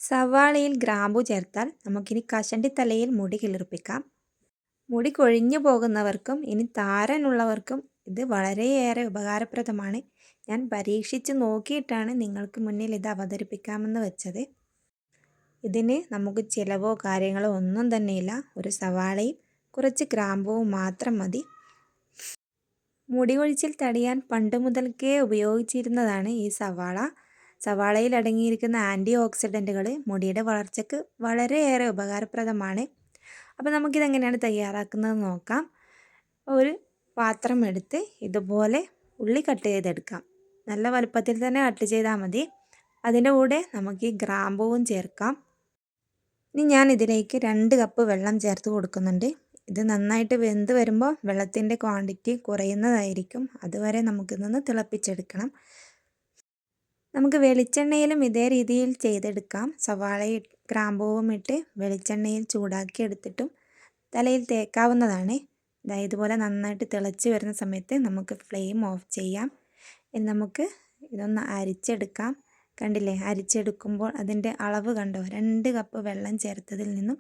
സവാളയിൽ ഗ്രാമ്പു ചേർത്താൽ നമുക്കിനി കഷണ്ടി തലയിൽ മുടി കിളിർപ്പിക്കാം. മുടി കൊഴിഞ്ഞു പോകുന്നവർക്കും ഇനി താരനുള്ളവർക്കും ഇത് വളരെയേറെ ഉപകാരപ്രദമാണ്. ഞാൻ പരീക്ഷിച്ച് നോക്കിയിട്ടാണ് നിങ്ങൾക്ക് മുന്നിൽ ഇത് അവതരിപ്പിക്കാമെന്ന് വെച്ചത്. ഇതിന് നമുക്ക് ചിലവോ കാര്യങ്ങളോ ഒന്നും തന്നെയില്ല. ഒരു സവാളയും കുറച്ച് ഗ്രാമ്പുവും മാത്രം മതി. മുടി കൊഴിച്ചിൽ തടയാൻ പണ്ട് മുതൽക്കേ ഉപയോഗിച്ചിരുന്നതാണ് ഈ സവാള. സവാളയിൽ അടങ്ങിയിരിക്കുന്ന ആൻറ്റി ഓക്സിഡൻറ്റുകൾ മുടിയുടെ വളർച്ചയ്ക്ക് വളരെയേറെ ഉപകാരപ്രദമാണ്. അപ്പോൾ നമുക്കിതെങ്ങനെയാണ് തയ്യാറാക്കുന്നത് നോക്കാം. ഒരു പാത്രം എടുത്ത് ഇതുപോലെ ഉള്ളി കട്ട് ചെയ്തെടുക്കാം. നല്ല വലുപ്പത്തിൽ തന്നെ കട്ട് ചെയ്താൽ മതി. അതിൻ്റെ കൂടെ നമുക്ക് ഈ ഗ്രാമ്പൂവും ചേർക്കാം. ഇനി ഞാൻ ഇതിലേക്ക് 2 കപ്പ് വെള്ളം ചേർത്ത് കൊടുക്കുന്നുണ്ട്. ഇത് നന്നായിട്ട് വെന്ത് വരുമ്പോൾ വെള്ളത്തിൻ്റെ ക്വാണ്ടിറ്റി കുറയുന്നതായിരിക്കും. അതുവരെ നമുക്കിതൊന്ന് തിളപ്പിച്ചെടുക്കണം. നമുക്ക് വെളിച്ചെണ്ണയിലും ഇതേ രീതിയിൽ ചെയ്തെടുക്കാം. സവാളയും ഗ്രാമ്പൂവും ഇട്ട് വെളിച്ചെണ്ണയിൽ ചൂടാക്കി എടുത്തിട്ടും തലയിൽ തേക്കാവുന്നതാണ്. ഇതുപോലെ നന്നായിട്ട് തിളച്ച് വരുന്ന സമയത്ത് നമുക്ക് ഫ്ലെയിം ഓഫ് ചെയ്യാം. ഇനി നമുക്ക് ഇതൊന്ന് അരിച്ചെടുക്കാം. കണ്ടില്ലേ, അരിച്ചെടുക്കുമ്പോൾ അതിൻ്റെ അളവ് കണ്ടോ? 2 കപ്പ് വെള്ളം ചേർത്തതിൽ നിന്നും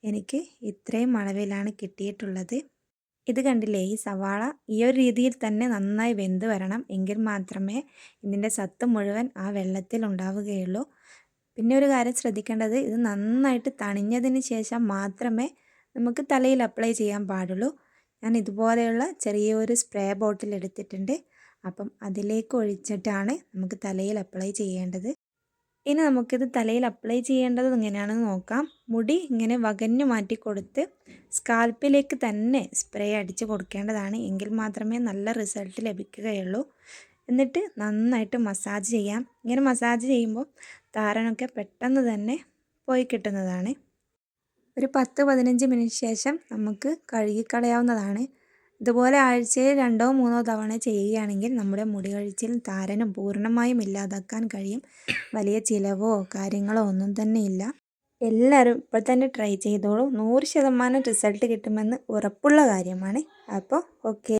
എനിക്ക് ഇത്രയും അളവിലാണ് കിട്ടിയിട്ടുള്ളത്. ഇത് കണ്ടില്ലേ, ഈ സവാള ഈ ഒരു രീതിയിൽ തന്നെ നന്നായി വെന്ത് വരണം. എങ്കിൽ മാത്രമേ ഇതിൻ്റെ സത്ത് മുഴുവൻ ആ വെള്ളത്തിൽ ഉണ്ടാവുകയുള്ളൂ. പിന്നെ ഒരു കാര്യം ശ്രദ്ധിക്കേണ്ടത്, ഇത് നന്നായിട്ട് തണിഞ്ഞതിന് ശേഷം മാത്രമേ നമുക്ക് തലയിൽ അപ്ലൈ ചെയ്യാൻ പാടുള്ളൂ. ഞാൻ ഇതുപോലെയുള്ള ചെറിയൊരു സ്പ്രേ ബോട്ടിൽ എടുത്തിട്ടുണ്ട്. അപ്പം അതിലേക്ക് ഒഴിച്ചിട്ടാണ് നമുക്ക് തലയിൽ അപ്ലൈ ചെയ്യേണ്ടത്. ഇനി നമുക്കിത് തലയിൽ അപ്ലൈ ചെയ്യേണ്ടത് എങ്ങനെയാണെന്ന് നോക്കാം. മുടി ഇങ്ങനെ വകഞ്ഞു മാറ്റി കൊടുത്ത് സ്കാൽപ്പിലേക്ക് തന്നെ സ്പ്രേ അടിച്ച് കൊടുക്കേണ്ടതാണ്. എങ്കിൽ മാത്രമേ നല്ല റിസൾട്ട് ലഭിക്കുകയുള്ളൂ. എന്നിട്ട് നന്നായിട്ട് മസാജ് ചെയ്യാം. ഇങ്ങനെ മസാജ് ചെയ്യുമ്പോൾ താരനൊക്കെ പെട്ടെന്ന് തന്നെ പോയി കിട്ടുന്നതാണ്. ഒരു 10-15 മിനിറ്റ് ശേഷം നമുക്ക് കഴുകിക്കളയാവുന്നതാണ്. ഇതുപോലെ ആഴ്ചയിൽ 2-3 തവണ ചെയ്യുകയാണെങ്കിൽ നമ്മുടെ മുടി കൊഴിച്ചിലും താരനും പൂർണ്ണമായും ഇല്ലാതാക്കാൻ കഴിയും. വലിയ ചിലവോ കാര്യങ്ങളോ ഒന്നും തന്നെ ഇല്ല. എല്ലാവരും ഇപ്പോൾ തന്നെ ട്രൈ ചെയ്തോളൂ. 100% റിസൾട്ട് കിട്ടുമെന്ന് ഉറപ്പുള്ള കാര്യമാണ്. അപ്പോൾ ഓക്കെ.